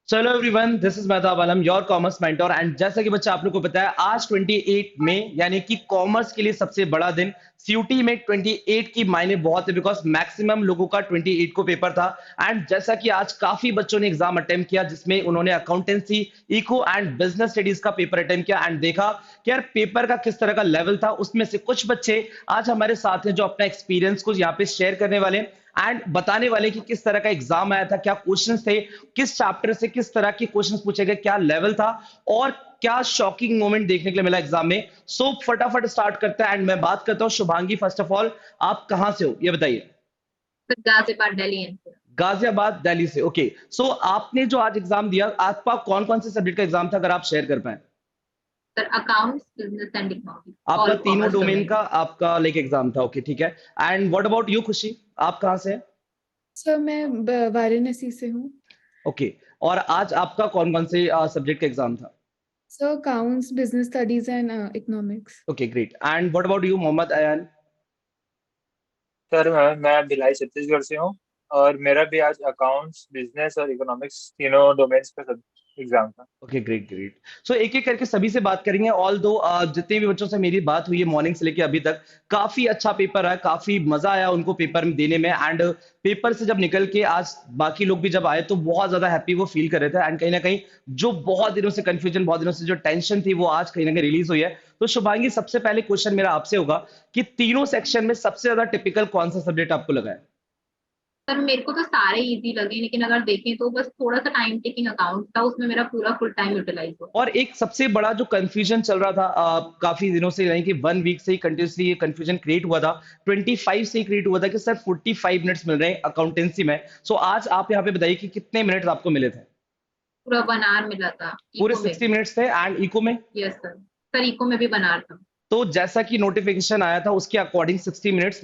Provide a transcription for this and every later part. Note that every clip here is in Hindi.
चलो everyone, this is Mehtab Alam, your commerce mentor. And जैसा कि बच्चा आप लोग को पता है, आज 28 में यानी कि कॉमर्स के लिए सबसे बड़ा दिन। सीयूटी में 28 की मायने बहुत है, बिकॉज मैक्सिमम लोगों का 28 को पेपर था। एंड जैसा कि आज काफी बच्चों ने एग्जाम अटेम्प्ट किया, जिसमें उन्होंने accountancy, eco and business studies का पेपर अटेम्प्ट किया एंड देखा कि यार पेपर का किस तरह का लेवल था। उसमें से कुछ बच्चे आज हमारे साथ हैं जो अपना एक्सपीरियंस को यहाँ पे शेयर करने वाले एंड बताने वाले कि किस तरह का एग्जाम आया था, क्या क्वेश्चंस थे, किस चैप्टर से किस तरह के क्वेश्चंस पूछे गए, क्या लेवल था और क्या शॉकिंग मोमेंट देखने के लिए मिला एग्जाम में। सो फटाफट स्टार्ट करते हैं एंड मैं बात करता हूं शुभांगी। फर्स्ट ऑफ ऑल, आप कहां से हो ये बताइए। Sir Ghaziabad Delhi NCR. गाजियाबाद दिल्ली से, ओके। सो आपने जो आज एग्जाम दिया, आपका कौन कौन से सब्जेक्ट का एग्जाम था, अगर आप शेयर कर पाए। Sir accounts business and economics आपका ऑल तीनों कॉमर्स डोमेन डोमेन। का आपका लाइक एग्जाम था, ओके ठीक है। एंड व्हाट अबाउट यू खुशी, आप कहां से हैं। सर मैं वाराणसी से हूँ। ओके। और आज आपका कौन कौन से सब्जेक्ट का एग्जाम था। Sir accounts business studies and economics. Okay great. And what about you Mohammad Ayan. Sir मैं भिलाई छत्तीसगढ़ से हूँ। और मेरा भी आज अकाउंट्स बिजनेस और इकोनॉमिक्स तीनों डोमेन्स का सब एग्जाम था। Okay great great. सो एक एक करके सभी से बात करेंगे। ऑल दो जितने भी बच्चों से मेरी बात हुई है मॉर्निंग से लेके अभी तक, काफी अच्छा पेपर है, काफी मजा आया उनको पेपर में देने में। एंड पेपर से जब निकल के आज बाकी लोग भी जब आए तो बहुत ज्यादा हैप्पी वो फील कर रहे थे। एंड कहीं ना कहीं जो बहुत दिनों से कंफ्यूजन, बहुत दिनों से जो टेंशन थी, वो आज कहीं ना कहीं रिलीज हुई है। तो शुभांगी, सबसे पहले क्वेश्चन मेरा आपसे होगा कि तीनों सेक्शन में सबसे ज्यादा टिपिकल कौन सा सब्जेक्ट आपको लगा है। सर मेरे को तो सारे इजी लगे, लेकिन अगर देखें तो बस थोड़ा सा टाइम टेकिंग अकाउंट था, उसमें मेरा पूरा फुल टाइम यूटिलाइज हुआ। और एक सबसे बड़ा जो कंफ्यूजन चल रहा था काफी दिनों से, यानी कि 1 वीक से ही कंटिन्यूसली ये कंफ्यूजन क्रिएट हुआ था। 25 से ही क्रिएट हुआ था कि सर 45 मिनट्स मिल रहे हैं अकाउंटेंसी में। सो आज आप यहाँ पे बताइए कि कितने मिनट्स आपको मिले थे। पूरा 1 आवर मिला था पूरे इको में 60 भी। मिनट्स थे। एंड इको में, यस सर। सर इको में भी 1 आवर था। तो जैसा कि नोटिफिकेशन आया था उसके अकॉर्डिंग 60 मिनट्स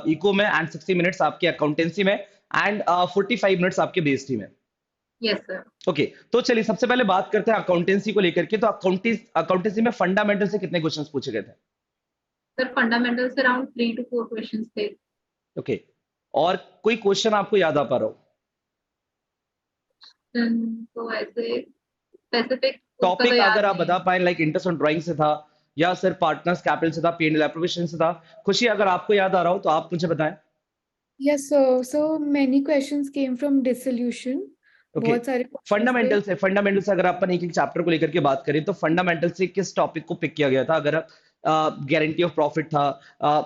इको में एंड 60 मिनट्स आपके अकाउंटेंसी में एंड 45 मिनट्स आपके बेस्टी में। Yes sir. ओके, तो चलिए सबसे पहले बात करते हैं अकाउंटेंसी को लेकर के। तो अकाउंटेंसी में फंडामेंटल से कितने क्वेश्चंस पूछे गए थे। सर फंडामेंटल से अराउंड 3 to 4 क्वेश्चन थे। ओके। और कोई क्वेश्चन आपको याद आ पा रहा हो। तो ऐसे स्पेसिफिक उसका तो टॉपिक अगर याद आप नहीं बता है। पाए, लाइक इंटरेस्ट ऑन ड्राइंग से था या सर पार्टनर्स कैपिटल से था, P&L एप्रोप्रिएशन से था। खुशी, अगर आपको याद आ रहा हो तो आप मुझे बताएं। Yes sir, so many questions came from dissolution. Okay. बहुत सारे क्वेश्चंस थे। फंडामेंटल से अगर अपन एक एक चैप्टर को लेकर के बात करें तो फंडामेंटल से किस टॉपिक को पिक किया गया था। अगर गारंटी ऑफ प्रॉफिट था,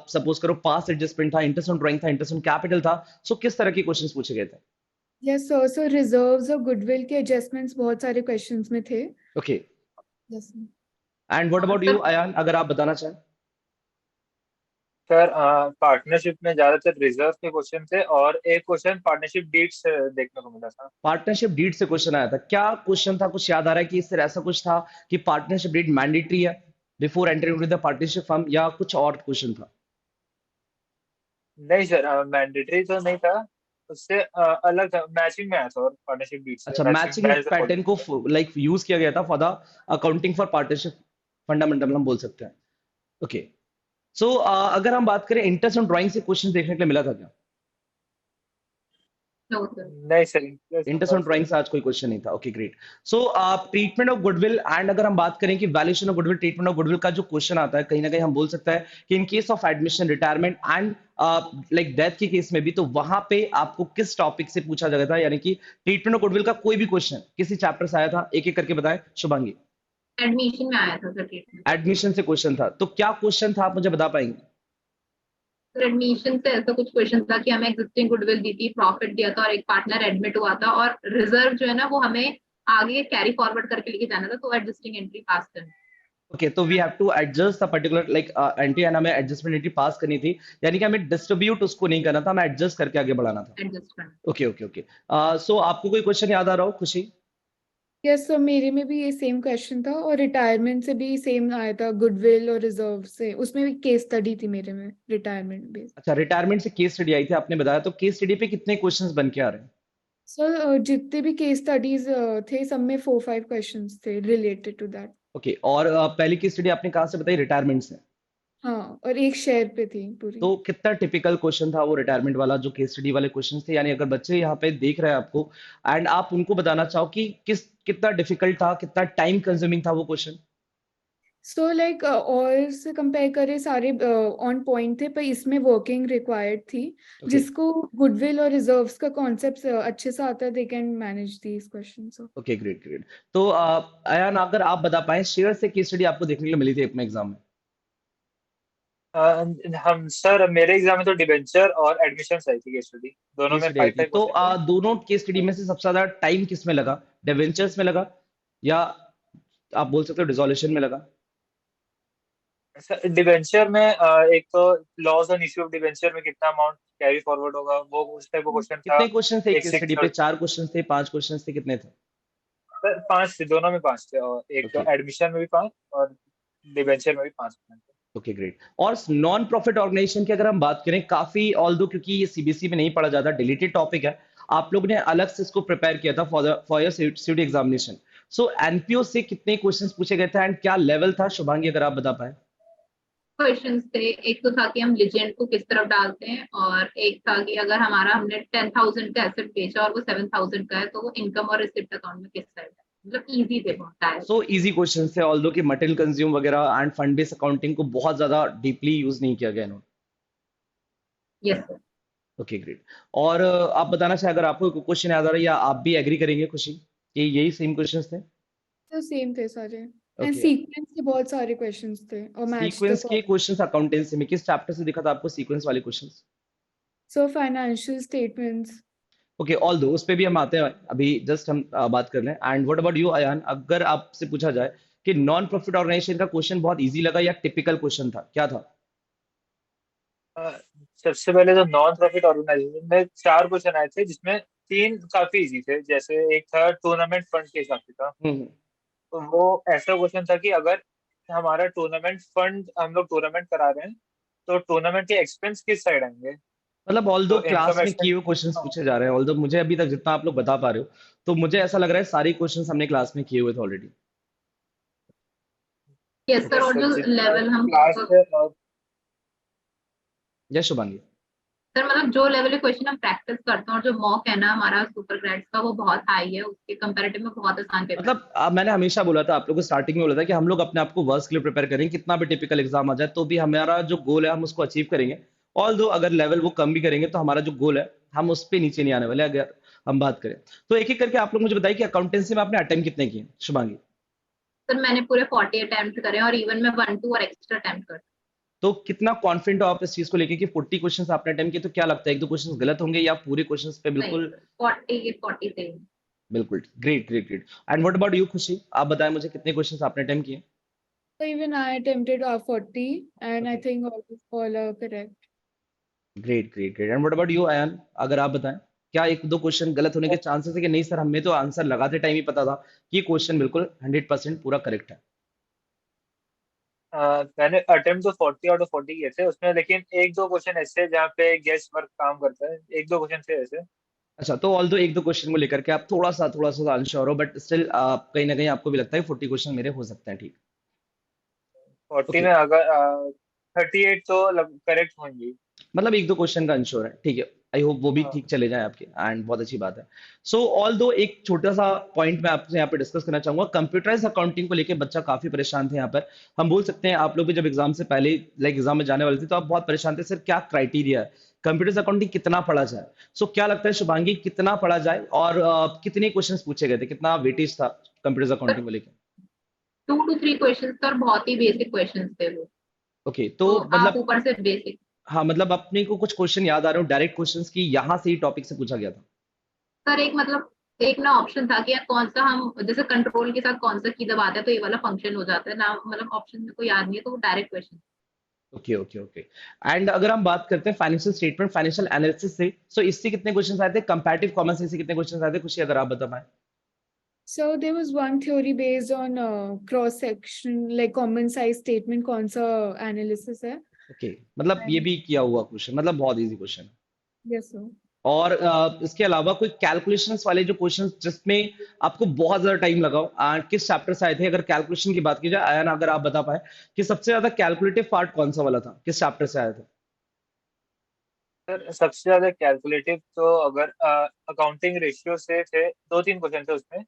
सपोज करो पास एडजस्टमेंट था, इंटरेस्ट ऑन ड्राइंग था, इंटरेस्ट ऑन कैपिटल था। सो किस तरह के क्वेश्चंस पूछे गए थे। यस सर, सो रिजर्व्स और गुडविल के एडजस्टमेंट्स बहुत सारे क्वेश्चंस में थे। Okay. Yes sir. And what about you sir Ayan, अगर आप बताना चाहें। सर पार्टनरशिप में ज्यादातर रिजर्व के क्वेश्चन थे और एक क्वेश्चन पार्टनरशिप डीड्स देखने को मिला था। पार्टनरशिप डीड से क्वेश्चन आया था, क्या क्वेश्चन था, कुछ याद आ रहा है कि इस तरह ऐसा कुछ था कि पार्टनरशिप डीड मैंडेटरी है before entering into the partnership firm, या कुछ और क्वेश्चन था। नहीं सर, मैंडेटरी तो नहीं था। उससे अलग था, मैचिंग में आया था और पार्टनरशिप डीड से अच्छा, matching matching match the pattern को फॉलोइंग। लाइक यूज किया गया था for the accounting for partnership fundamental, हम बोल सकते हैं। ओके। सो अगर हम बात करें इंटरेस्ट ऑन ड्राइंग से क्वेश्चन देखने के लिए मिला था क्या। No sir. नहीं sir, interest interest on drawing से आज कोई क्वेश्चन नहीं था। Okay great. So treatment of goodwill, and अगर हम बात करें कि valuation of goodwill, treatment of goodwill का जो क्वेश्चन आता है, कहीं ना कहीं हम बोल सकते हैं कि in case of admission, retirement and like death के केस में भी, तो वहां पे आपको किस टॉपिक से पूछा जाता था, यानी कि ट्रीटमेंट ऑफ गुडविल का कोई भी क्वेश्चन किसी चैप्टर से आया था, एक एक करके बताएं शुभांगी। एडमिशन में आया था सर ट्रीटमेंट। एडमिशन से क्वेश्चन था, तो क्या क्वेश्चन था, आप मुझे बता पाएंगे। सर एडमिशन से ऐसा कुछ क्वेश्चन था कि हमें एग्जिस्टिंग गुडविल दी थी, प्रॉफिट दिया था और एक पार्टनर एडमिट हुआ था, और रिजर्व जो है ना वो हमें आगे कैरी फॉरवर्ड करके लेके जाना था, तो एडजस्टिंग एंट्री पास करनी। ओके, तो we have to adjust the particular like entry, and हमें एडजस्टमेंट एंट्री पास करनी थी, यानी कि हमें डिस्ट्रीब्यूट उसको नहीं करना था, हमें एडजस्ट करके आगे बढ़ाना था। एडजस्ट करना। Okay okay okay. सो आपको कोई क्वेश्चन याद आ रहा हो खुशी। यस सर, मेरे में भी ये सेम क्वेश्चन था और रिटायरमेंट से भी सेम आया था, गुडविल और रिजर्व से। उसमें भी केस स्टडी थी मेरे में, रिटायरमेंट बेस्ड। अच्छा, रिटायरमेंट से केस स्टडी आई थी, आपने बताया, तो केस स्टडी पे कितने क्वेश्चंस बन के आ रहे हैं। सर जितने भी केस स्टडीज थे सब में 4-5 क्वेश्चंस थे रिलेटेड टू दैट। ओके। और पहली केस स्टडी आपने कहाँ से बताई, रिटायरमेंट से। हाँ, और एक शेयर पे थी पूरी। तो कितना टिपिकल क्वेश्चन था वो रिटायरमेंट वाला जो केस स्टडी वाले क्वेश्चन थे? यानी अगर बच्चे यहाँ पे देख रहे हैं आपको एंड आप उनको बताना चाहो कि कितना डिफिकल्ट था, कितना टाइम कंज्यूमिंग था वो क्वेश्चन? सो लाइक और से कंपेयर करें सारे ऑन पॉइंट थे, पर इसमें वर्किंग रिक्वायर्ड थी। ओके, जिसको गुडविल और रिजर्व्स का कॉन्सेप्ट अच्छे से आता है, they can manage these questions. Okay, great great. तो अयान, अगर आप बता पाए, शेयर से केस स्टडी आपको देखने के लिए मिली थी अपने एग्जाम में? हम सर मेरे एग्जाम में तो डिबेंचर और एडमिशन आई थी केस स्टडी, दोनों केस में स्टडी आई फाइव थी फाइव तो क्वेश्चन थे। दोनों केस स्टडी में से सबसे ज्यादा टाइम किस में लगा? डिवेंचर्स में लगा या आप बोल सकते हो डिसोल्यूशन में लगा? सर डिबेंचर में एक तो loss on issue of debenture में कितना अमाउंट कैरी फॉरवर्ड होगा, वो उस टाइप का क्वेश्चन था। कितने क्वेश्चन थे एक केस स्टडी पे? 4 क्वेश्चन थे, 5 क्वेश्चन थे, कितने थे? सर 5 थे, दोनों में 5 थे, और एक ओके, एडमिशन में भी 5 और डिबेंचर में भी 5 थे। Okay, great. और नॉन प्रॉफिट ऑर्गेनाइजेशन की अगर हम बात करें, काफी ऑल्दो क्योंकि ये सीबीएसई में नहीं पढ़ा जाता, डिलीटेड टॉपिक है, आप लोग ने अलग से इसको प्रिपेयर किया था for your CUT examination. So NPO से कितने क्वेश्चंस पूछे गए थे एंड क्या लेवल था, शुभांगी अगर आप बता पाए? क्वेश्चंस थे। एक तो था कि हम लीजेंड को किस तरफ डालते हैं, और एक था कि अगर हमारा हमने 10,000 का एसेट बेचा और वो 7,000 का है, तो वो इनकम और रिसिप्ट अकाउंट में किस साइड है। मतलब इजी थे बहुत सारे। सो इजी क्वेश्चन थे, ऑल्दो कि मटेरियल कंज्यूम वगैरह एंड फंड बेस्ड अकाउंटिंग को बहुत ज्यादा डीपली यूज नहीं किया गया इन्होंने। Yes sir. Okay, great. और आप बताना चाहे अगर आपको क्वेश्चन याद आ रहा है या आप भी एग्री करेंगे खुशी कि यही सेम क्वेश्चंस थे? तो सेम थे सारे, एंड ओके, सीक्वेंस के बहुत सारे क्वेश्चंस थे और मैच द सीक्वेंस के क्वेश्चंस अकाउंटेंसी में किस चैप्टर से दिखा था आपको सीक्वेंस वाले questions? So financial statements. Okay, all दो उस पे भी हम आते हैं, अभी जस्ट हम बात कर लें। And what about you Ayan, अगर आपसे पूछा जाए कि नॉन प्रॉफिट ऑर्गेनाइजेशन का क्वेश्चन बहुत इजी लगा या टिपिकल क्वेश्चन था, क्या था? सबसे पहले तो नॉन प्रॉफिट ऑर्गेनाइजेशन में 4 क्वेश्चन आए थे, जिसमें 3 काफी इजी थे। जैसे एक था टूर्नामेंट फंड के हिसाब से था, हम्म। तो वो ऐसा क्वेश्चन था कि अगर हमारा टूर्नामेंट फंड, हम लोग टूर्नामेंट करा रहे हैं, तो टूर्नामेंट के एक्सपेंस किस साइड आएंगे। मतलब ऑल दो तो क्लास इनकम में किए एक्सपेंस। हुए क्वेश्चंस पूछे जा रहे हैं, ऑल दो मुझे अभी तक जितना आप लोग बता पा रहे हो, तो मुझे ऐसा लग रहा है सारी क्वेश्चंस हमने क्लास में किए हुए थे ऑलरेडी। Yes sir. यस और सर, जो जितना लेवल हम क्लास है। और जय शुभांगी। सर मतलब जो लेवल के क्वेश्चन हम प्रैक्टिस करते हैं और जो मॉक है ना हमारा सुपर ग्रेड्स का, वो बहुत हाई है, उसके कंपैरेटिव में बहुत आसान पेपर। मतलब मैंने हमेशा बोला था आप लोगों को, स्टार्टिंग में बोला था कि हम लोग अपने आप को वर्स्ट के लिए प्रिपेयर करेंगे, कितना भी टिपिकल एग्जाम आ जाए तो भी हमारा जो गोल है हम उसको अचीव करेंगे। ऑल दो अगर लेवल वो कम भी करेंगे तो हमारा जो गोल है हम उस पे नीचे नहीं आने वाले, अगर हम बात करें तो। एक एक करके आप लोग मुझे बताइए कि अकाउंटेंसी में आपने अटेम्प्ट कितने किए, शुभांगी? सर मैंने पूरे 40 अटेम्प्ट करे, और इवन मैं 1-2 और एक्स्ट्रा अटेम्प्ट कर। तो कितना कॉन्फिडेंट हो आप इस चीज को लेके कि 40 क्वेश्चंस आपने अटेम्प्ट किए? तो क्या लगता है एक दो क्वेश्चंस गलत होंगे या पूरे क्वेश्चंस पे नहीं बिल्कुल? सर, 40 से। बिल्कुल, great great great. And what about you खुशी, आप बताएं मुझे कितने क्वेश्चंस आपने अटेम्प्ट किए? So even I attempted 40, and I okay, think all are correct. Great great great. And what about you Ayan, अगर आप बताएं, क्या एक दो क्वेश्चन गलत होने के चांसेस है कि नहीं सर हमें तो आंसर लगाते टाइम ही पता था कि क्वेश्चन बिल्कुल 100% पूरा करेक्ट है? मैंने अटेम्प्ट तो 40 आउट ऑफ 40 किए थे उसमें, लेकिन एक दो क्वेश्चन ऐसे जहाँ पे गेस वर्क काम करता है, एक दो क्वेश्चन थे ऐसे। अच्छा, तो ऑल दो एक दो क्वेश्चन को लेकर के आप थोड़ा सा अनश्योर हो, बट स्टिल कहीं ना कहीं आपको भी लगता है 40 क्वेश्चन मेरे हो सकते हैं, ठीक? 40 ओके, में अगर 38 तो करेक्ट होंगी। मतलब एक दो क्वेश्चन का अंश्योर है, ठीक है। आई होप वो भी हाँ। ठीक चले जाएं आपके, एंड बहुत अच्छी बात है। सो ऑल दो एक छोटा सा पॉइंट मैं आपसे यहाँ पे डिस्कस करना चाहूंगा, कंप्यूटराइज अकाउंटिंग को लेके बच्चा काफी परेशान थे यहाँ पर। हम बोल सकते हैं आप लोग भी जब एग्जाम से पहले लाइक एग्जाम में जाने वाले थे तो आप बहुत परेशान थे, सर क्या क्राइटेरिया है, कंप्यूटर अकाउंटिंग कितना पढ़ा जाए? सो क्या लगता है शुभांगी, कितना पढ़ा जाए और कितने क्वेश्चन पूछे गए थे, कितना वेटेज था कंप्यूटर सर अकाउंटिंग को लेकर? 2 to 3 क्वेश्चन सर, बहुत ही बेसिक क्वेश्चन थे वो। ओके, तो तो आप मतलब ऊपर से बेसिक। हाँ, मतलब अपने को कुछ क्वेश्चन याद आ रहे हो डायरेक्ट क्वेश्चंस की यहाँ से ही टॉपिक से पूछा गया था? सर एक मतलब एक ना ऑप्शन था कि यार कौन सा हम जैसे कंट्रोल के साथ कौन सा की दबाते हैं तो ये वाला फंक्शन हो जाता है ना, मतलब ऑप्शन में कोई याद नहीं है, तो वो direct question. Okay okay okay. And अगर हम बात करते हैं फाइनेंशियल स्टेटमेंट फाइनेंशियल एनालिसिस से, सो इससे कितने क्वेश्चन आए थे? कंपैरेटिव कॉमर्स से कितने क्वेश्चन आए थे, कुछ अगर आप बता पाए? So there was one theory based on cross section, like common size statement, कौन सा analysis है? ओके, मतलब ये And भी किया हुआ क्वेश्चन, मतलब बहुत इजी क्वेश्चन। yes sir. और इसके अलावा कोई कैलकुलेशंस वाले जो क्वेश्चंस जिसमें आपको बहुत ज्यादा टाइम लगा हो, किस चैप्टर से आए थे? अगर कैलकुलेशन की बात की जाए, आया ना, अगर आप बता पाए कि सबसे ज्यादा कैलकुलेटिव पार्ट कौन सा वाला था, किस चैप्टर से आया था? सर सबसे ज्यादा कैलकुलेटिव तो अगर अकाउंटिंग रेशियो से थे, 2-3 क्वेश्चन थे उसमें।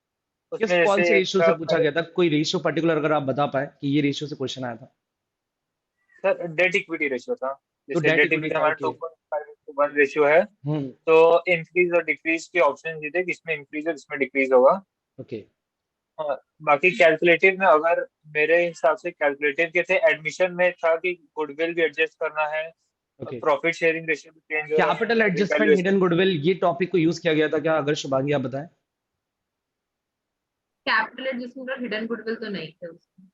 किस उसमें कौन से जैसे एक रेशियो से था पूछा गया था? कोई रेशियो पर्टिकुलर अगर आप बता पाए कि ये रेशियो से क्वेश्चन आया था? सर डेट इक्विटी रेशियो था। तो जैसे डेट डेट इक्विटी इक्विटी था, हमारा ओके। 2.5:1 रेशियो है। हम्म। तो इंक्रीज और डिक्रीज के ऑप्शन दिए थे, किसमें इंक्रीज और किसमें डिक्रीज होगा। ओके। और बाकी कैलकुलेटिव में अगर मेरे हिसाब से कैलकुलेटिव के थे, एडमिशन में था कि गुडविल भी एडजस्ट करना है, ओके। प्रॉफिट शेयरिंग रेशियो भी चेंज हो रहे हैं, capital adjustment, revaluation. Hidden goodwill, ये टॉपिक को यूज किया गया था क्या? अगर शुभांगी आप बताएं। कैपिटल एडजस्टमेंट और हिडन गुडविल तो नहीं थे उसमें।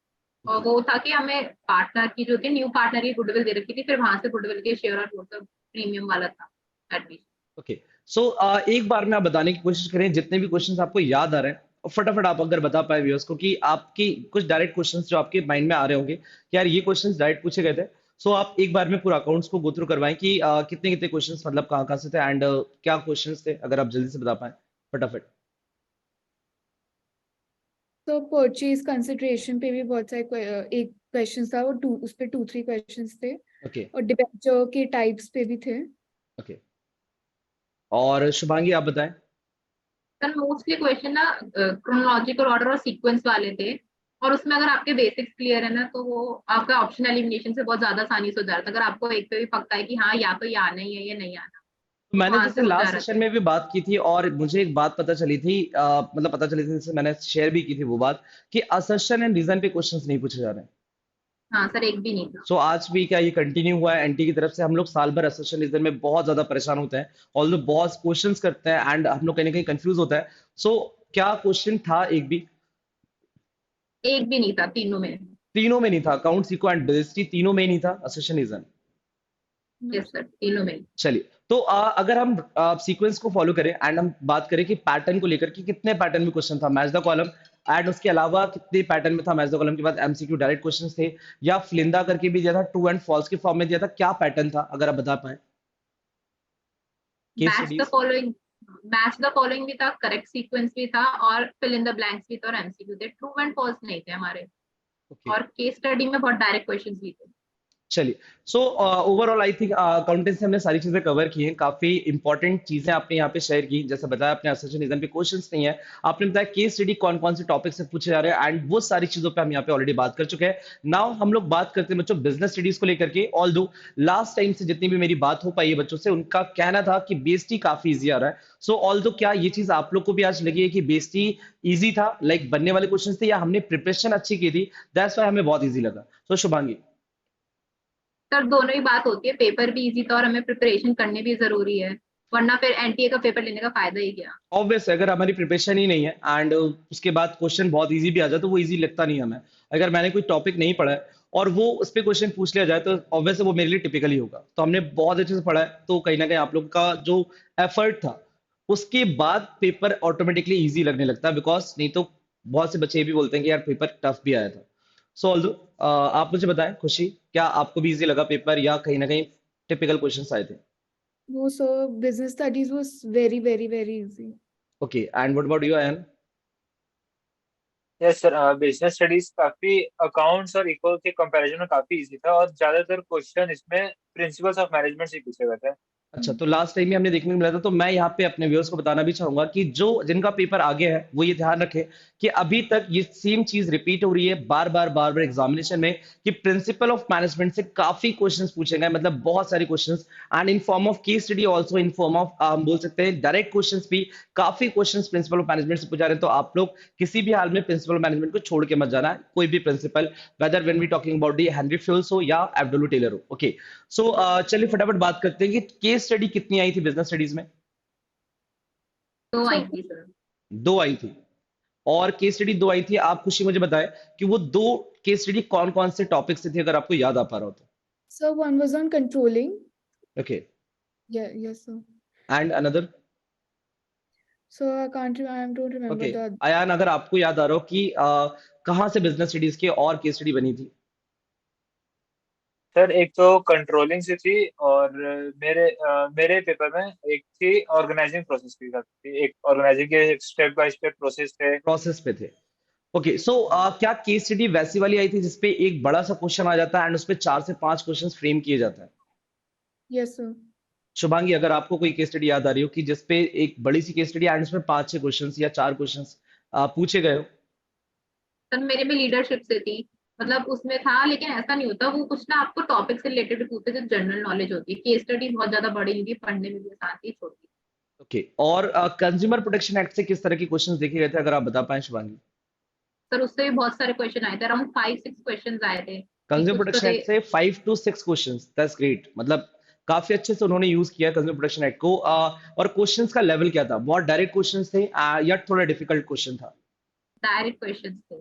और ओके। वो था कि हमें पार्टनर की जो थी, न्यू पार्टनर की गुडविल दे रखी थी, फिर वहां से गुडविल के शेयर और वो सब प्रीमियम वाला था एडमिशन। ओके। सो एक बार में आप बताने की कोशिश करें जितने भी क्वेश्चंस आपको याद आ रहे हैं, और फटाफट आप अगर बता पाए व्यूअर्स को कि आपकी कुछ डायरेक्ट क्वेश्चंस जो आपके माइंड में आ रहे होंगे कि यार ये क्वेश्चंस डायरेक्ट पूछे गए थे। सो आप एक बार में पूरा अकाउंट्स को गो थ्रू करवाएं कि कितने कितने क्वेश्चंस मतलब कहाँ कहाँ से थे एंड क्या क्वेश्चंस थे, अगर आप जल्दी से बता पाए फटाफट। तो परचेज कंसिडरेशन पे भी बहुत सारे एक क्वेश्चन था, वो उस पे 2-3 क्वेश्चंस थे। ओके। और डिबेंचर के टाइप्स पे भी थे। ओके। और शुभांगी आप बताएं। सर मोस्टली क्वेश्चन ना क्रोनोलॉजिकल ऑर्डर और सीक्वेंस वाले थे। और उसमें अगर आपके बेसिक्स क्लियर है ना, तो वो आपका ऑप्शन एलिमिनेशन से बहुत ज्यादा आसानी से हो जा रहा था। अगर आपको एक पे भी पक्का है कि हाँ या तो ये आना ही है या नहीं आना, तो तो मैंने वहां से जैसे हो जा लास्ट रहा सेशन था। में भी बात की थी और मुझे एक बात पता चली थी, मतलब पता चली थी, जैसे मैंने शेयर भी की थी वो बात, कि असर्शन एंड रीजन पे क्वेश्चंस नहीं पूछे जा रहे हैं। हाँ सर, एक भी नहीं था। सो आज भी क्या ये कंटिन्यू हुआ है एनटी की तरफ से? हम लोग साल भर असर्शन रीजन में बहुत ज्यादा परेशान होते हैं, ऑल्दो बहुत क्वेश्चंस करते हैं एंड हम लोग कहीं ना कहीं कंफ्यूज होता है। सो क्या क्वेश्चन था एक भी? एक भी नहीं था तीनों में। तीनों में नहीं था? अकाउंट्स इको एंड बिजनेस तीनों में ही नहीं था assertion reason? No. Yes sir, तीनों में। चलिए, तो अगर हम सीक्वेंस को फॉलो करें एंड हम बात करें कि पैटर्न को लेकर कि कितने पैटर्न में क्वेश्चन था मैच द कॉलम, एंड उसके अलावा कितने पैटर्न में था मैच द कॉलम के बाद एमसीक्यू डायरेक्ट क्वेश्चंस थे, या फ्लिंदा करके भी दिया था, ट्रू एंड फॉल्स के फॉर्म में दिया था, क्या पैटर्न था अगर आप बता पाए? Case match the studies. Following, match the following भी था, करेक्ट सीक्वेंस भी था, और फिल इन द ब्लैंक्स भी था, और एमसीक्यू थे। ट्रू एंड फॉल्स नहीं थे हमारे। ओके। और केस स्टडी में बहुत डायरेक्ट क्वेश्चंस भी थे। चलिए, so overall I think accountancy हमने सारी चीजें कवर की हैं, काफी इंपॉर्टेंट चीजें आपने यहाँ पे शेयर की, जैसे बताया आपने असर्शन रीजन पे क्वेश्चंस नहीं है, आपने बताया केस स्टडी कौन कौन से टॉपिक से पूछे जा रहे हैं एंड वो सारी चीजों पे हम यहाँ पे ऑलरेडी बात कर चुके हैं। नाउ हम लोग बात करते हैं बच्चों बिजनेस स्टडीज को लेकर के। ऑल दो लास्ट टाइम से जितनी भी मेरी बात हो पाई है बच्चों से, उनका कहना था कि बेस्टी काफी इजी आ रहा है। सो ऑल दो क्या ये चीज आप लोग को भी आज लगी है कि बेस्टी इजी था, लाइक बनने वाले क्वेश्चन थे, या हमने प्रिपरेशन अच्छी की थी दैट्स व्हाई हमें बहुत इजी लगा? सो शुभांगी। सर दोनों ही बात होती है, पेपर भी इजी था और हमें प्रिपरेशन करनी भी जरूरी है, वरना फिर एनटीए का पेपर लेने का फायदा ही क्या। ऑब्वियस अगर हमारी प्रिपरेशन ही नहीं है एंड उसके बाद क्वेश्चन बहुत इजी भी आ जाए तो वो इजी लगता नहीं है हमें। अगर मैंने कोई टॉपिक नहीं पढ़ा है और वो उस पर क्वेश्चन पूछ लिया जाए तो ऑब्वियस वो मेरे लिए टिपिकल ही होगा। तो हमने बहुत अच्छे से पढ़ा है, तो कहीं ना कहीं आप लोग का जो एफर्ट था उसके बाद पेपर ऑटोमेटिकली इजी लगने लगता है, बिकॉज नहीं तो बहुत से बच्चे ये भी बोलते हैं कि यार पेपर टफ भी आया था। सो ऑल्दो आप मुझे बताएं खुशी, क्या आपको भी इजी लगा पेपर या कहीं ना कहीं टिपिकल क्वेश्चन आए थे? वो सो business studies was very very very easy. Okay, and what about you ion? Yes sir, business studies काफी अकाउंट्स और इको के कंपैरिजन में काफी इजी था, और ज्यादातर क्वेश्चन इसमें प्रिंसिपल्स ऑफ मैनेजमेंट से पूछे गए थे। अच्छा, तो लास्ट टाइम ही हमने देखने को मिला था, तो मैं यहाँ पे अपने व्यूअर्स को बताना भी चाहूंगा कि जो जिनका पेपर आगे है वो ये ध्यान रखे कि अभी तक ये सेम चीज रिपीट हो रही है बार बार एग्जामिनेशन में, कि प्रिंसिपल ऑफ मैनेजमेंट से काफी क्वेश्चंस पूछे गए, मतलब बहुत सारे questions, and in form of case study also, in form of हम बोल सकते हैं डायरेक्ट क्वेश्चंस भी, काफी क्वेश्चंस प्रिंसिपल ऑफ मैनेजमेंट से पूछा रहे हैं। तो आप लोग किसी भी हाल में प्रिंसिपल ऑफ मैनेजमेंट को छोड़ के मत जाना, कोई भी principle, whether when we talking about the Henri Fayol's हो या एब्डोलू टेलर हो। ओके, सो चलिए फटाफट बात करते हैं कि केस स्टडी कितनी आई थी बिजनेस स्टडीज में? तो सो आई थी सर। 2 आई थी। और केस स्टडी 2 आई थी, आप खुशी मुझे बताएं कि वो 2 केस स्टडी कौन कौन से टॉपिक से थी, अगर आपको याद आ पा रहा हो तो? So one was on controlling. Okay, yes sir. And another? So I don't okay, remember the. Ayan अगर आपको याद आ रहा हो कि कहाँ से बिजनेस स्टडीज के और केस स्टडी बनी थी? सर एक तो कंट्रोलिंग से थी, और मेरे पेपर में एक थी ऑर्गेनाइजिंग प्रोसेस की थी, एक ऑर्गेनाइजिंग के स्टेप बाय स्टेप प्रोसेस थे। प्रोसेस पे थे। ओके, सो क्या केस स्टडी वैसी वाली आई थी जिसपे एक बड़ा सा क्वेश्चन आ जाता है एंड उसपे 4 से 5 क्वेश्चन फ्रेम किए जाते हैं? Yes sir. शुभांगी, अगर आपको कोई केस स्टडी याद आ रही हो कि जिसपे एक बड़ी सी केस स्टडी एंड उसमें 5-6 क्वेश्चन या 4 क्वेश्चन पूछे गए हो? सर मेरे में लीडरशिप से थी, मतलब उसमें था, लेकिन ऐसा नहीं होता, वो कुछ ना आपको टॉपिक से रिलेटेड पूछते जो जनरल नॉलेज होती है। केस स्टडी बहुत ज्यादा बड़ी नहीं थी, पढ़ने में भी आसान थी, छोटी। ओके, और कंज्यूमर प्रोटेक्शन एक्ट से किस तरह के क्वेश्चंस देखे गए थे, अगर आप बता पाएं शुभांगी? सर उससे भी बहुत सारे क्वेश्चन आए थे, अराउंड 5-6 क्वेश्चन आए थे कि कंज्यूमर कुछ तो प्रोटेक्शन थे। एक्ट से 5 to 6 क्वेश्चंस, दैट्स ग्रेट। मतलब काफी अच्छे से उन्होंने यूज किया कंज्यूमर प्रोटेक्शन एक्ट को। और क्वेश्चंस का लेवल क्या था? बहुत डायरेक्ट क्वेश्चंस थे या थोड़ा डिफिकल्ट क्वेश्चन था? डायरेक्ट क्वेश्चन थे।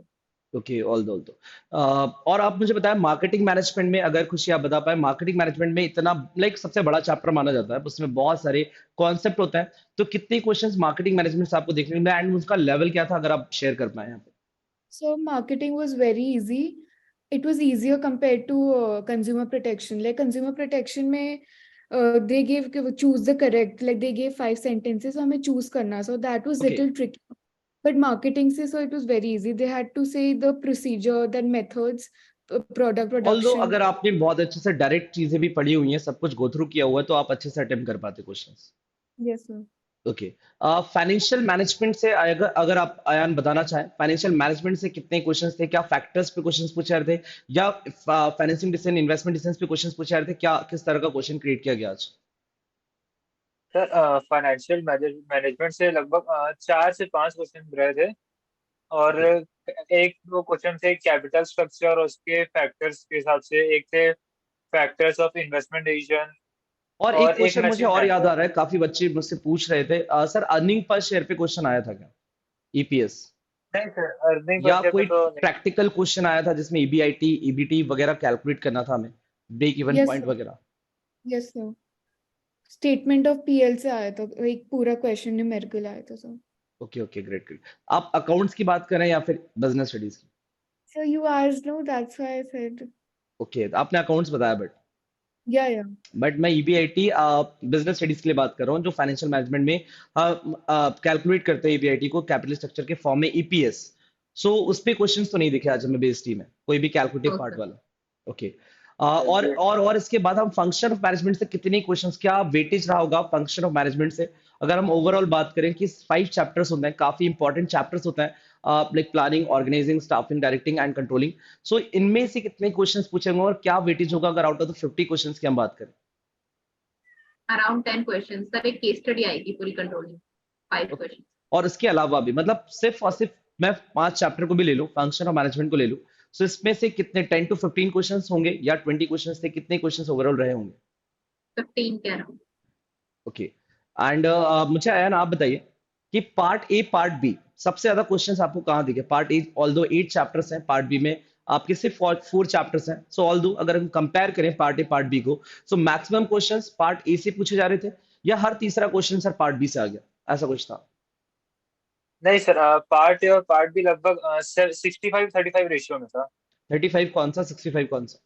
ओके, ऑल दो। और आप मुझे बताएं, मार्केटिंग मैनेजमेंट में अगर खुशी आप बता पाए, मार्केटिंग मैनेजमेंट में इतना लाइक सबसे बड़ा चैप्टर माना जाता है, उसमें बहुत सारे कॉन्सेप्ट होते हैं, तो कितने क्वेश्चंस मार्केटिंग मैनेजमेंट से आपको देखने को मिला एंड उसका लेवल क्या था, अगर आप शेयर कर पाए यहाँ पे? So marketing was very easy. It was easier compared to consumer protection. Like consumer protection में they gave choose the correct, like they gave 5 sentences, so हमें choose करना, so that was okay, little tricky. But marketing से so it was very easy. They had to say the procedure, then methods, product although production. अगर आपने बहुत अच्छे से डायरेक्ट चीजें भी पढ़ी हुई हैं, सब कुछ गो थ्रू किया हुआ है, तो आप अच्छे से अटेम्प्ट कर पाते questions. Yes sir. Okay, financial management से अगर अगर आप आयान बताना चाहें, फाइनेंशियल मैनेजमेंट से कितने क्वेश्चंस थे? क्या फैक्टर्स पे क्वेश्चंस पूछे जा रहे थे, या फाइनेंसिंग डिसीजन, इन्वेस्टमेंट डिसीजन पे क्वेश्चंस पूछे जा रहे थे? क्या किस तरह का क्वेश्चन क्रिएट किया गया आज? सर फाइनेंशियल मैनेजमेंट से लगभग 4 से 5 क्वेश्चन रहे थे, और ओके, एक दो क्वेश्चन थे कैपिटल स्ट्रक्चर और उसके फैक्टर्स के हिसाब से, एक थे फैक्टर्स ऑफ इन्वेस्टमेंट डिसीजन, और एक और एक क्वेश्चन मुझे मैचिंग और याद फैक्टर। आ रहा है, काफी बच्चे मुझसे पूछ रहे थे, सर अर्निंग पर शेयर पे क्वेश्चन आया था क्या? ईपीएस नहीं सर, अर्निंग पर या शेयर पे कोई तो नहीं। प्रैक्टिकल क्वेश्चन आया था जिसमें ईबीआईटी, ईबीटी वगैरह कैलकुलेट करना था हमें, break even Yes point sir. वगैरह? Yes sir. Statement of PL से आया था, एक पूरा क्वेश्चन न्यूमेरिकल आया था sir. Okay okay, great great. आप अकाउंट्स की बात करें या फिर बिजनेस स्टडीज की? So you asked, no, that's why I said. Okay, आपने अकाउंट्स बताया, Yeah yeah. बट मैं ईबीआईटी बिजनेस स्टडीज के लिए बात कर रहा हूँ, जो फाइनेंशियल मैनेजमेंट में कैलकुलेट करते हैं ईबीआईटी को कैपिटल स्ट्रक्चर के फॉर्म में, ईपीएस। सो उस पे क्वेश्चंस तो नहीं दिखे आज हमें बेस्टी में, कोई भी कैलकुलेटिव पार्ट ओके। वाला। ओके, और इसके बाद हम फंक्शन ऑफ मैनेजमेंट से कितने क्वेश्चंस, क्या वेटेज रहा होगा फंक्शन ऑफ मैनेजमेंट से? अगर हम ओवरऑल बात करें कि 5 चैप्टर्स होते हैं, काफी इंपॉर्टेंट चैप्टर्स होते हैं, like planning, organising, staffing, directing and controlling. So इनमें से कितने क्वेश्चंस पूछेंगे और क्या वेटेज होगा अगर आउट ऑफ द 50 क्वेश्चंस की हम बात करें? अराउंड 10 क्वेश्चन सर, एक केस स्टडी आएगी पूरी कंट्रोलिंग, 5 क्वेश्चन। और इसके अलावा भी, मतलब सिर्फ और सिर्फ मैं 5 चैप्टर को भी ले लूं, फंक्शन और मैनेजमेंट को ले लूं, तो इसमें से कितने 10 to 15 क्वेश्चंस होंगे या 20 क्वेश्चंस थे? कितने क्वेश्चंस ओवरऑल रहे होंगे? 15 के अराउंड। ओके, एंड मुझे आया ना, आप बताइए कि पार्ट ए पार्ट बी सबसे ज्यादा क्वेश्चंस आपको कहाँ दिखे? पार्ट ए ऑल्दो 8 चैप्टर्स हैं, पार्ट बी में आपके सिर्फ 4 चैप्टर्स हैं। सो ऑल्दो अगर हम कंपेयर करें पार्ट ए पार्ट बी को, so maximum questions part A से पूछे जा रहे थे, या हर तीसरा क्वेश्चन सर पार्ट बी से आ गया, ऐसा कुछ था? नहीं सर, पार्ट ए और पार्ट बी लगभग 65-35 रेशियो में था। 35 कौन सा, 65 कौन सा?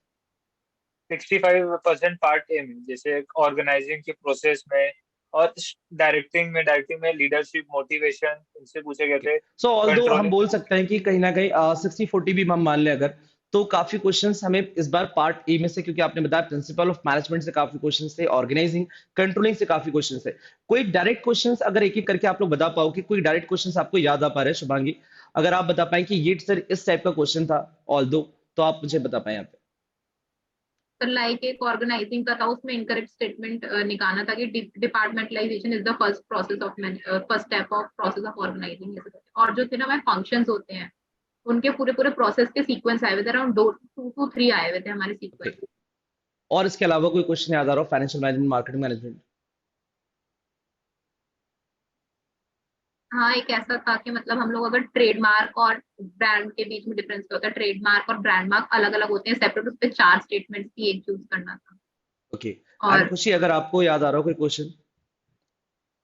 65% पार्ट ए में, जैसे ऑर्गेनाइजिंग के प्रोसेस में, और डायरेक्टिंग में लीडरशिप, मोटिवेशन, इनसे पूछे गए थे। सो ऑल्दो हम कंट्रोलिंग। बोल सकते हैं कि कहीं ना कहीं 60-40 भी हम मान लें अगर, तो काफी क्वेश्चंस हमें इस बार पार्ट ए में से, क्योंकि आपने बताया प्रिंसिपल ऑफ मैनेजमेंट से काफी क्वेश्चंस थे, ऑर्गेनाइजिंग, कंट्रोलिंग से काफी क्वेश्चंस थे। कोई डायरेक्ट क्वेश्चंस अगर एक एक करके आप लोग बता पाओ कि कोई डायरेक्ट क्वेश्चंस आपको याद आ पा रहे हैं? शुभांगी, अगर आप बता पाए कि ये सर इस टाइप का क्वेश्चन था ऑल्दो, तो आप मुझे बता पाए यहाँ पे। सर लाइक एक ऑर्गेनाइजिंग का था, उसमें इनकरेक्ट स्टेटमेंट निकालना था कि departmentalisation is the first step of process of organising. और जो थे ना, वह फंक्शंस होते हैं, उनके पूरे पूरे प्रोसेस के सीक्वेंस आए हुए थे, अराउंड 2 to 3 आए हुए थे हमारे ओके, सीक्वेंस। और इसके अलावा कोई क्वेश्चन याद आ रहा हो फाइनेंशियल मैनेजमेंट, मार्केटिंग मैनेजमेंट? हाँ, एक ऐसा था कि मतलब हम लोग अगर ट्रेडमार्क और ब्रांड के बीच में डिफरेंस क्या होता है, ट्रेडमार्क और ब्रांड मार्क अलग अलग होते हैं सेपरेट, उस पे 4 स्टेटमेंट्स की एक चूज करना था। ओके, एंड और खुशी अगर आपको याद आ रहा हो कोई क्वेश्चन?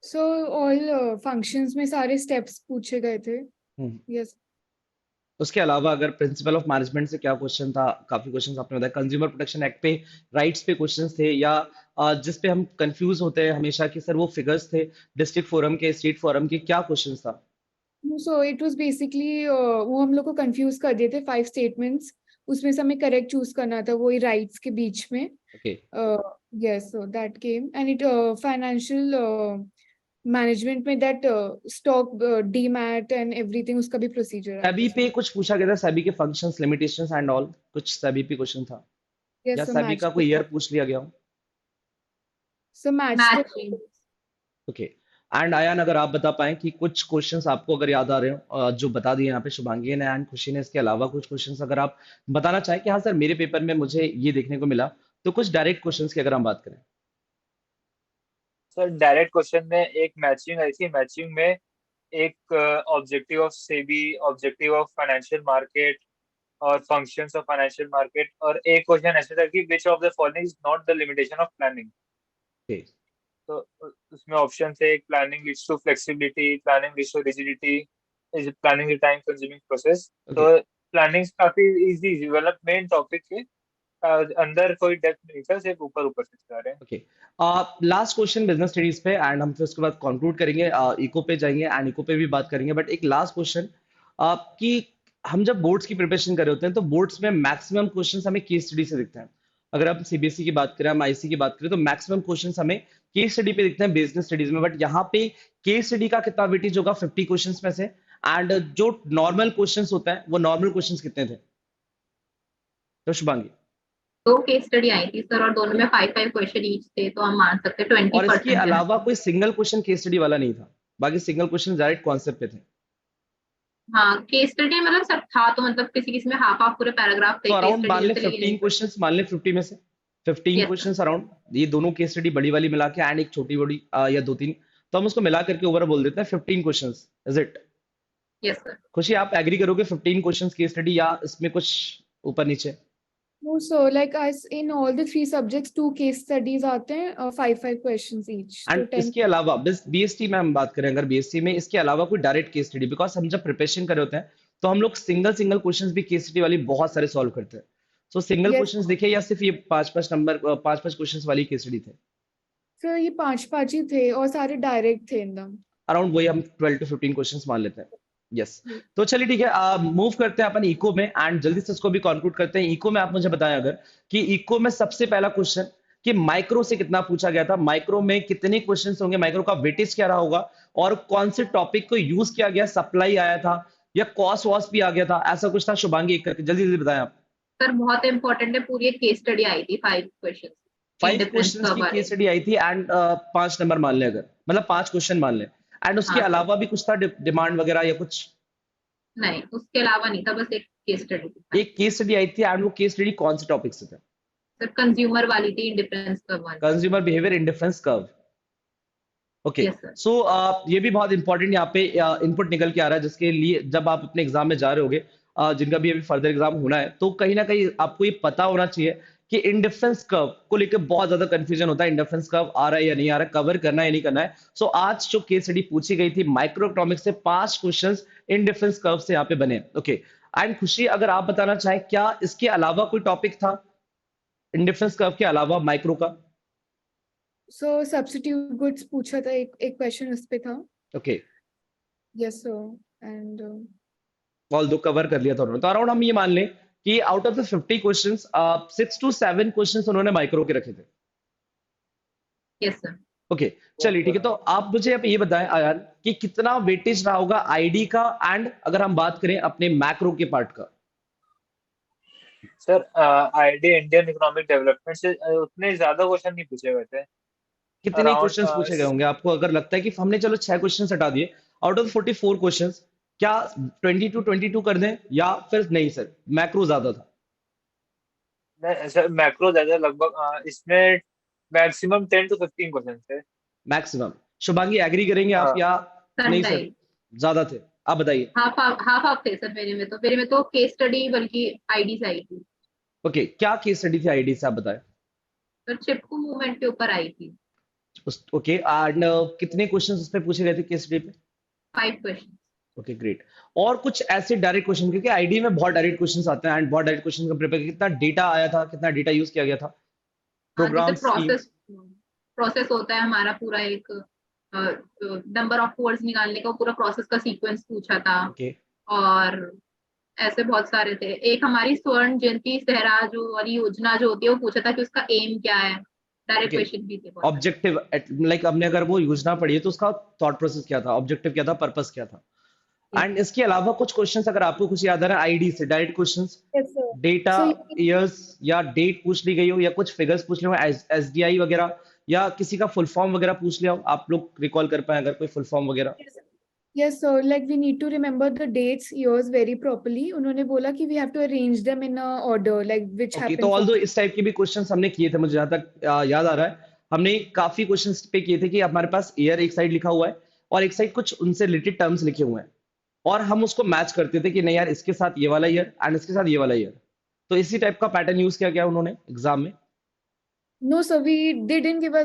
So all functions में सारे steps पूछे गए थे. हम्म, Yes. उसके अलावा अगर प्रिंसिपल ऑफ मैनेजमेंट से क्या क्वेश्चन था, काफी क्वेश्चंस आपने बताया, कंज्यूमर प्रोटेक्शन एक्ट पे, राइट्स पे क्वेश्चंस थे, या जिस पे हम कंफ्यूज होते हैं हमेशा कि सर वो फिगर्स थे डिस्ट्रिक्ट फोरम के, स्टेट फोरम के, क्या क्वेश्चंस था? सो इट वाज बेसिकली वो हम लोग को कंफ्यूज कर दिए थे 5 स्टेटमेंट्स, उसमें से हमें करेक्ट चूज करना था वही राइट्स के बीच में. Okay, yes, so that came and it financial management में that stock demat and everything, उसका भी प्रोसीजर आया था सेबी पे उसमें. कुछ पूछा गया था, सेबी के फंक्शंस, लिमिटेशंस एंड ऑल, कुछ सेबी पे क्वेश्चन था, या यस, सो सेबी मैच का कोई ईयर पूछ लिया गया हो? सो मैच तो मैच ओके, एंड आयान अगर आप बता पाएं कि कुछ क्वेश्चंस आपको अगर याद आ रहे हो, जो बता दिए यहाँ पे शुभांगी ने एंड खुशी ने, इसके अलावा कुछ क्वेश्चंस अगर आप बताना चाहें कि हाँ सर मेरे पेपर में मुझे ये देखने को मिला, तो कुछ डायरेक्ट क्वेश्चंस की अगर हम बात करें। सर डायरेक्ट क्वेश्चन में एक मैचिंग आई थी, मैचिंग में एक objective of SEBI, objective of financial market और फंक्शंस ऑफ फाइनेंशियल मार्केट, और एक क्वेश्चन ऐसे था कि which of the following is not the limitation of planning. Okay, तो उसमें ऑप्शन थे, एक planning leads to flexibility, planning leads to rigidity, is planning the time consuming process. Okay, तो प्लानिंग काफी इजी, डेवलप मेन टॉपिक के अंदर कोई डेप्थ नहीं था, सिर्फ ऊपर ऊपर से जा रहे हैं। Okay. Last question business studies पे एंड हम फिर उसके बाद कंक्लूड करेंगे, इको पे जाएंगे एंड इको पे भी बात करेंगे, बट एक लास्ट क्वेश्चन कि हम जब बोर्ड्स की प्रिपरेशन कर रहे होते हैं तो बोर्ड्स में मैक्सिमम क्वेश्चंस हमें केस स्टडी से दिखते हैं। अगर आप सीबीएसई की बात करें, हम आईसी की बात करें, तो मैक्सिमम क्वेश्चंस हमें केस स्टडी पे दिखते हैं बिजनेस स्टडीज में, बट यहाँ पे केस स्टडी का कितना वेटेज होगा 50 क्वेश्चंस में से, एंड जो नॉर्मल क्वेश्चंस होता है वो नॉर्मल क्वेश्चंस कितने थे? तो शुभांगी। 2 केस स्टडी आई थी सर, और दोनों में 5-5 क्वेश्चन ईच थे, तो हम मान सकते हैं और इसके 20% है. अलावा कोई सिंगल क्वेश्चन केस स्टडी वाला नहीं था, बाकी सिंगल क्वेश्चन डायरेक्ट कॉन्सेप्ट पे थे। हाँ, केस स्टडी मतलब सब था, तो मतलब किसी किसी में हाफ हाफ पूरे पैराग्राफ थे तो केस अराउंड स्टडी मान ले जैसे, लेकिन 15 क्वेश्चंस, मान ले 50 में से 15 यस सर. क्वेश्चंस अराउंड, ये दोनों केस स्टडी बड़ी वाली मिला के एंड एक छोटी बड़ी, या दो तीन, तो हम उसको मिला करके ओवर बोल देते हैं 15 questions, is it? Yes sir. खुशी आप एग्री करोगे 15 क्वेश्चंस केस स्टडी, या इसमें कुछ ऊपर नीचे? No, so like as in all the 3 subjects, 2 case studies आते हैं, 5-5 questions each, एंड तो 10. इसके अलावा बीएसटी में हम बात करें, अगर बीएसटी में इसके अलावा कोई डायरेक्ट केस स्टडी, बिकॉज हम जब प्रिपरेशन कर रहे होते हैं तो हम लोग सिंगल सिंगल क्वेश्चंस भी केस स्टडी वाली बहुत सारे सॉल्व करते हैं, सो सिंगल Yes, क्वेश्चंस देखे या सिर्फ ये पांच पांच नंबर, पांच पांच क्वेश्चंस वाली केस स्टडी थे? so ये 5-5 ही थे और सारे डायरेक्ट थे एकदम. अराउंड वही हम 12 टू 15 क्वेश्चंस मान लेते हैं। यस, तो चलिए ठीक है, मूव करते हैं अपन इको में एंड जल्दी से इसको भी कंक्लूड करते हैं। इको में आप मुझे बताएं अगर कि इको में सबसे पहला क्वेश्चन कि माइक्रो से कितना पूछा गया था, माइक्रो में कितने क्वेश्चंस होंगे, माइक्रो का वेटेज क्या रहा होगा, और कौन से टॉपिक को यूज किया गया, सप्लाई आया था या कॉस्ट वॉस्ट भी आ गया था, ऐसा कुछ था? शुभांगी एक करके जल्दी जल्दी बताएं आप। सर बहुत इंपॉर्टेंट है, पूरी एक केस स्टडी आई थी 5 क्वेश्चन, 5 इंडिफरेंस क्वेश्चंस कर्व की वाले. केस स्टडी आई थी एंड 5 नंबर मान ले, अगर मतलब 5 क्वेश्चन मान ले, एंड उसके हाँ सर. अलावा भी कुछ था, डिमांड वगैरह या कुछ? नहीं, उसके अलावा नहीं था, बस एक केस स्टडी थी. एक केस स्टडी आई थी एंड वो केस स्टडी कौन से टॉपिक से थे? सर कंज्यूमर वाली थी, इंडिफरेंस कर्व वाली. Consumer behaviour indifference curve. Okay, yes sir. So ये भी बहुत इंपॉर्टेंट यहाँ पे इनपुट निकल के आ रहा है, जिसके लिए जब आप अपने एग्जाम में जा रहे होगे, जिनका भी अभी फर्दर एग्जाम होना है, तो कहीं ना कहीं आपको ये पता होना चाहिए कि इंडिफरेंस कर्व को लेकर बहुत ज्यादा कंफ्यूजन होता है, इंडिफरेंस कर्व आ रहा है या नहीं आ रहा है, कवर करना है या नहीं करना है। सो आज जो केस स्टडी पूछी गई थी माइक्रो इकोनॉमिक्स से, 5 क्वेश्चंस इंडिफरेंस कर्व से यहाँ पे बने। ओके, एंड खुशी अगर आप बताना चाहें क्या इसके अलावा कोई टॉपिक था इंडिफरेंस कर्व के अलावा माइक्रो का? so substitute goods पूछा था, एक क्वेश्चन उस पे था. Okay, Yes, so and all दो कवर कर लिया था उन्होंने, तो अराउंड हम ये मान लें कि out of the 50 questions 6 to 7 questions उन्होंने माइक्रो के रखे थे। Yes sir. ओके, चलिए ठीक है, तो आप मुझे अब ये बताएं आयान कि कितना वेटेज रहा होगा आईडी का, एंड अगर हम बात करें अपने मैक्रो के पार्ट का? Sir ID Indian economic development से उतने ज्यादा क्वेश्चन नहीं पूछे गए थे। कितने अराउंड क्वेश्चंस पूछे गए होंगे आपको अगर लगता है कि हमने चलो 6 क्वेश्चंस हटा दिए आउट ऑफ 44 क्वेश्चंस, क्या 22 कर दें या फिर नहीं सर मैक्रो ज्यादा था? सर मैक्रो ज्यादा, लगभग इसमें मैक्सिमम 10 to 15 क्वेश्चन थे मैक्सिमम। शुभांगी एग्री करेंगे आप या सर नहीं? सर नहीं, ज्यादा थे, आप बताइए। हाफ हाफ हाफ थे सर, मेरे में तो केस स्टडी बल्कि आईडी से आई थी. ओके, क्या केस स्टडी थी आईडी से, आप बताएं। सर चिपकू मूवमेंट के ऊपर आई थी. ओके, एंड कितने क्वेश्चंस उस पे पूछे गए थे केस स्टडी पे? 5 क्वेश्चन. Okay great. और कुछ ऐसे डायरेक्ट क्वेश्चन, क्योंकि आईडी में बहुत डायरेक्ट क्वेश्चंस आते हैं एंड बहुत डायरेक्ट क्वेश्चन का प्रिपेयर, कितना डेटा आया था, कितना डेटा यूज किया गया था हाँ, जैसे प्रोग्राम्स की? प्रोसेस प्रोसेस होता है हमारा पूरा एक नंबर ऑफ वर्ड्स निकालने का, वो पूरा प्रोसेस का सीक्वेंस पूछा था। ओके और ऐसे बहुत सारे थे। एक हमारी स्वर्ण जयंती सहरा जो वाली योजना जो होती है वो पूछा था कि उसका एम क्या है। Direct okay. क्वेश्चन भी थे बहुत सारे। ऑब्जेक्टिव, लाइक हमने अगर वो योजना पढ़ी है तो उसका थॉट प्रोसेस क्या था, ऑब्जेक्टिव क्या था, पर्पस क्या था? Yes. एंड इसके अलावा कुछ क्वेश्चंस अगर आपको कुछ याद आ रहा है आईडी से direct questions, Yes, sir. Data, So years या डेट पूछ ली गई हो, या कुछ फिगर्स पूछ लिए हो, एसडीआई वगैरह, या किसी का फुल फॉर्म वगैरह पूछ लिया हो, आप लोग रिकॉल कर पाए अगर कोई फुल फॉर्म वगैरह? yes, sir. Like we need to remember the dates, years very properly. उन्होंने बोला कि we have to arrange them in a order, like which okay, तो happened ऑल्दो first. इस टाइप के भी क्वेश्चंस हमने किए थे, मुझे जहां तक याद आ रहा है हमने काफी क्वेश्चंस पे किए थे कि हमारे पास ईयर एक साइड लिखा हुआ है और एक साइड कुछ उनसे रिलेटेड टर्म्स लिखे हुए हैं, और हम उसको मैच करते थे कि नहीं यार इसके साथ ये वाला ईयर एंड इसके साथ ये वाला ईयर। तो इसी टाइप का पैटर्न यूज किया गया उन्होंने एग्जाम में। No, sir, they didn't give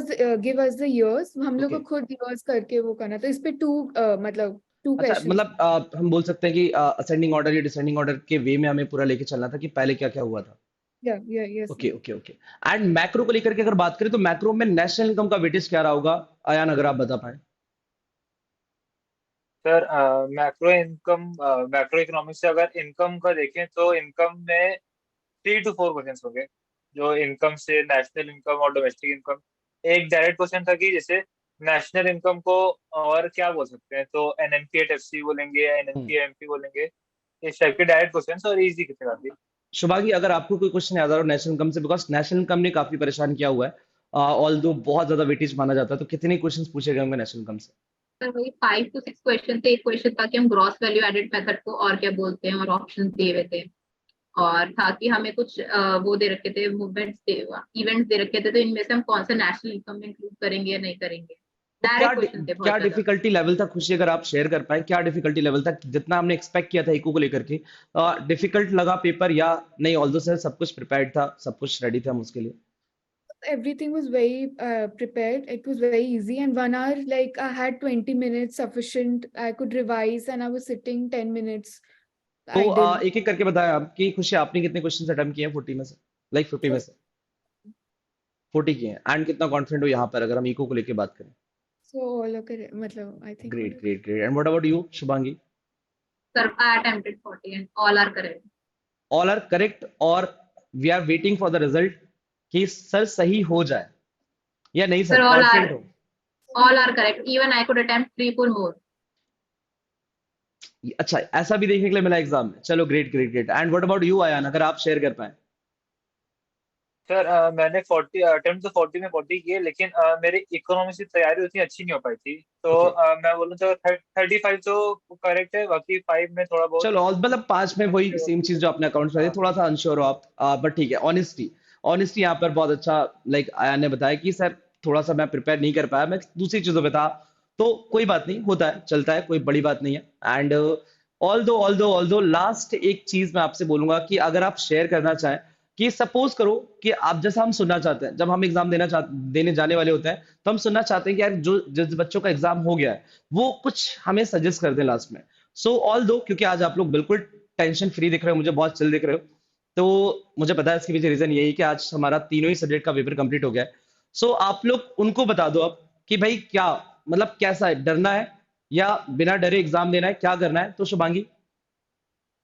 us the years. हम लोग ओके, को खुद years करके वो करना, तो इस पे मतलब two अच्छा, questions. मतलब हम बोल सकते हैं कि असेंडिंग ऑर्डर या डिसेंडिंग ऑर्डर के वे में हमें पूरा लेके चलना था कि पहले क्या क्या हुआ था। Yeah, yes, okay sir. Okay okay. And macro को लेकर के अगर बात करें तो मैक्रो में नेशनल इनकम का वेटेज क्या रहा होगा, अयान अगर आप बता पाए? सर मैक्रो इकोनॉमिक्स से अगर इनकम का देखें तो इनकम में 3 to 4 क्वेश्चन होंगे, जो इनकम से नेशनल इनकम और डोमेस्टिक इनकम। एक डायरेक्ट क्वेश्चन था कि जैसे नेशनल इनकम को और क्या बोल सकते हैं, तो NNP/FC बोलेंगे या NNP/MP बोलेंगे, इस टाइप के डायरेक्ट क्वेश्चन और इजी कितने काफी। शुभांगी, अगर आपको कोई क्वेश्चन याद आ रहा हो नेशनल इनकम से, बिकॉज नेशनल इनकम ने काफी परेशान किया हुआ है, ऑल्दो बहुत ज्यादा वेटेज माना जाता है, तो कितने क्वेश्चंस पूछे गए होंगे नेशनल इनकम से? सर वही 5 to 6 क्वेश्चन थे। एक क्वेश्चन था कि हम ग्रॉस वैल्यू एडेड मेथड को और क्या बोलते हैं, और ऑप्शन दिए हुए थे। और था कि हमें कुछ वो दे रखे थे, इवेंट्स दे रखे थे, तो इनमें से हम कौन सा नेशनल इनकम में इंक्लूड करेंगे या नहीं करेंगे। तो क्या डायरेक्ट क्वेश्चन थे क्या बहुत ज्यादा। डिफिकल्टी लेवल था, खुशी अगर आप शेयर कर पाए, क्या डिफिकल्टी लेवल था, जितना हमने एक्सपेक्ट किया था इको को लेकर के, डिफिकल्ट लगा पेपर या नहीं? ऑल्दो सर सब कुछ प्रिपेयर्ड था, सब कुछ रेडी थे हम उसके लिए। Everything was very prepared. It was very easy, and 1 hour, like I had 20 minutes sufficient. I could revise, and I was sitting 10 minutes तो idle. एक एक करके बताया आपकी खुशी, आपने कितने क्वेश्चन अटेम्प्ट किए हैं 40 में से, लाइक 50 में से 40 किए हैं, एंड कितना कॉन्फिडेंट हो यहाँ पर अगर हम इको को लेकर बात करें? So all okay, मतलब I think all great okay. Great great. And what about you Shubhangi? Sir I attempted 40 and all are correct. All are correct, और we are waiting for the result कि सर सही हो जाए या नहीं, सर सर कॉन्फिडेंट हो? All are correct, even I could attempt 3 more। अच्छा, ऐसा भी देखने के लिए मिला एग्जाम में, चलो great great great. And what about you Ayan, अगर आप शेयर कर पाए? सर मैंने 40 अटेम्प्ट तो 40 में 40 किए, लेकिन मेरी इकोनॉमिक्स की तैयारी उतनी अच्छी नहीं हो पाई थी, तो ओके, मैं बोलूँ तो 35 तो करेक्ट है, बाकी 5 में थोड़ा बहुत। चलो मतलब 5 में वही सेम चीज जो आपने अकाउंट में, हाँ थोड़ा सा अनश्योर हो आप, बट ठीक है। ऑनेस्टी, ऑनेस्टी यहाँ पर बहुत अच्छा, लाइक आया ने बताया कि सर थोड़ा सा मैं प्रिपेयर नहीं कर पाया, मैं दूसरी चीजों पे था, तो कोई बात नहीं, होता है, चलता है, कोई बड़ी बात नहीं है। एंड ऑल दो लास्ट एक चीज मैं आपसे बोलूंगा कि अगर आप शेयर करना चाहें कि सपोज करो कि आप, जैसा हम सुनना चाहते हैं, जब हम एग्जाम देने जाने वाले होते हैं तो हम सुनना चाहते हैं कि यार जो जिस बच्चों का एग्जाम हो गया है वो कुछ हमें सजेस्ट कर दे लास्ट में। सो ऑल दो, क्योंकि आज आप लोग बिल्कुल टेंशन फ्री दिख रहे हो, मुझे बहुत चिल दिख रहे हो, तो मुझे पता है इसके पीछे रीजन यही कि आज हमारा तीनों ही सब्जेक्ट का पेपर कंप्लीट हो गया है। सो आप लोग उनको बता दो अब कि भाई क्या, मतलब कैसा है, डरना है या बिना डरे एग्जाम देना है, क्या करना है? तो शुभांगी।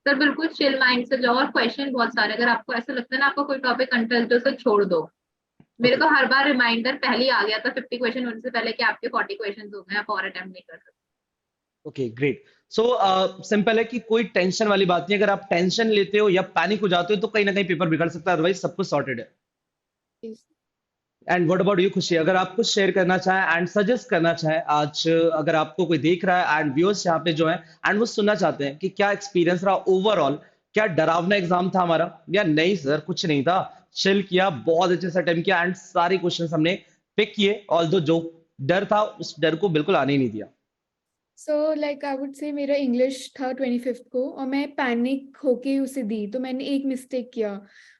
सर बिल्कुल चिल माइंड से जाओ, और क्वेश्चन बहुत सारे, अगर आपको ऐसा लगता है ना आपको कोई टॉपिक कंटस्ट हो, उसे छोड़ दो। मेरे ओके को हर बार रिमाइंडर पहले ही आ गया था 50 क्वेश्चन होने से पहले कि आपके 40 क्वेश्चन हो गए, आप और अटेम्प्ट नहीं कर सकते। Okay great. सो सिंपल है कि कोई टेंशन वाली बात नहीं, अगर आप टेंशन लेते हो या पैनिक हो जाते हो तो कहीं ना कहीं पेपर बिगड़ सकता है, अदरवाइज सब कुछ सॉर्टेड है। Yes. And what about you खुशी, अगर आप कुछ शेयर करना चाहें एंड सजेस्ट करना चाहें आज, अगर आपको कोई देख रहा है एंड व्यूअर्स यहाँ पे जो है एंड वो सुनना चाहते हैं कि क्या एक्सपीरियंस रहा ओवरऑल, क्या डरावना एग्जाम था हमारा या नहीं सर कुछ नहीं था, चिल किया, बहुत अच्छे से अटेम्प्ट किया एंड सारे क्वेश्चंस हमने पिक किए, ऑल्दो जो डर था उस डर को बिल्कुल आने ही नहीं दिया। So like I would say मेरा इंग्लिश था 25th को और मैं पैनिक होके उसे दी, तो मैंने एक मिस्टेक किया।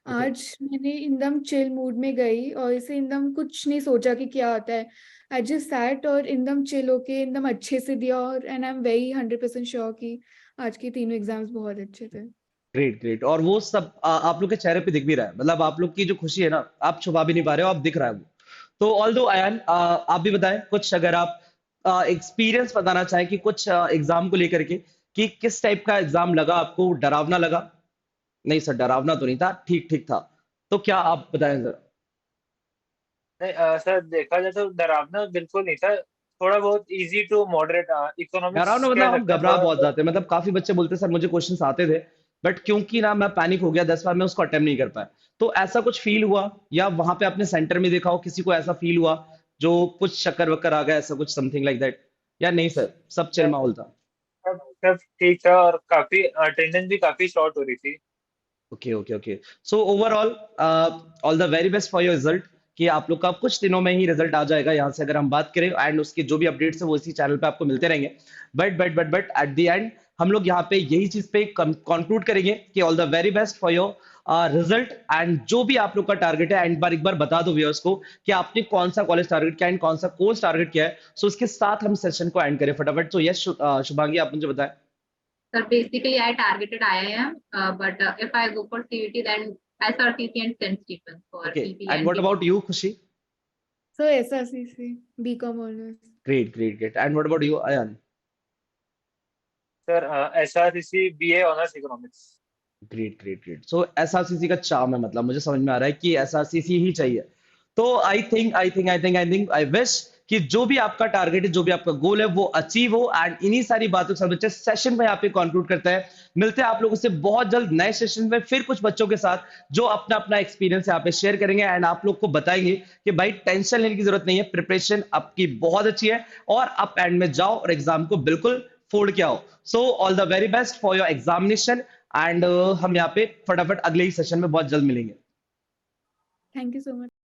आज मैंने एकदम चिल मूड में गई और इसे एकदम कुछ नहीं सोचा कि क्या आता है। आई जस्ट सैट और एकदम चिल होके एकदम अच्छे से दिया, और and I am very 100% sure कि आज के तीनों एग्जाम्स बहुत अच्छे थे। Great great. और वो सब आप लोग के चेहरे पे दिख भी रहा है, मतलब आप लोग की जो खुशी है ना, आप छुपा भी नहीं पा रहे हो, आप दिख रहा है वो। तो ऑल दो अयान, आप भी बताएं कुछ, अगर आप एक्सपीरियंस बताना चाहें कि कुछ एग्जाम को लेकर के, कि किस टाइप का एग्जाम लगा आपको, डरावना लगा? नहीं सर, डरावना तो नहीं था, ठीक ठीक था। तो क्या आप बताएं जरा। नहीं सर, देखा जाए तो डरावना बिल्कुल नहीं था। थोड़ा बहुत इजी टू मॉडरेट, डरावना इकोनॉमिक्स कह मतलब हम सकते हैं घबरा थोड़ा बहुत बहुत। जाते हैं, मतलब काफी बच्चे बोलते हैं सर मुझे क्वेश्चंस आते थे, बट क्योंकि ना मैं पैनिक हो गया 10 बार, मैं उसको अटेम्प्ट नहीं कर पाया। तो ऐसा कुछ फील हुआ, या वहां पे आपने सेंटर में देखा हो किसी को ऐसा फील हुआ जो कुछ चक्कर वक्कर आ गया, ऐसा कुछ समथिंग लाइक दैट? या नहीं सर, सब चिल सब माहौल था? सब सब ठीक था, और काफी अटेंडेंस भी काफी शॉर्ट हो रही थी। Okay okay okay. So overall all the very best for your result, कि आप लोग का कुछ दिनों में ही रिजल्ट आ जाएगा यहाँ से, अगर हम बात करें, एंड उसके जो भी अपडेट्स है वो इसी चैनल पे आपको मिलते रहेंगे। बट एट द एंड हम लोग यहाँ पे यही चीज पे कंक्लूड करेंगे कि all the very best for your result, and जो भी आप लोग का टारगेट है, एंड एक बार बता दो व्यूअर्स को कि आपने कौन सा कॉलेज टारगेट किया एंड कौन सा कोर्स टारगेट किया है। सो इसके साथ हम सेशन को एंड करें फटाफट। तो यस शुभांगी, आप मुझे बताएं। Sir, basically I targeted IIM, but if I go for CVT, then SRCC and St. Stephen's for okay, EP and and what about BCom. You Khushi? So SRCC BCom honours. Great great great. And what about you Ayan? Sir SRCC BA honours economics. Great great great. So SRCC का चार्म है, मतलब मुझे समझ में आ रहा है कि एसआरसीसी ही चाहिए। तो आई विश कि जो भी आपका टारगेट है, जो भी आपका गोल है, वो अचीव हो। एंड इन्हीं सारी बातों के साथ बच्चे सेशन में यहाँ पे कंक्लूड करते हैं। मिलते हैं आप लोगों से बहुत जल्द नए सेशन में, फिर कुछ बच्चों के साथ जो अपना अपना एक्सपीरियंस यहाँ पे शेयर करेंगे, एंड आप लोग को बताएंगे कि भाई टेंशन लेने की जरूरत नहीं है, प्रिपरेशन आपकी बहुत अच्छी है, और आप एंड में जाओ और एग्जाम को बिल्कुल फोड़ के आओ। So all the very best for your examination, and हम यहाँ पे फटाफट अगले ही सेशन में बहुत जल्द मिलेंगे। Thank you so much.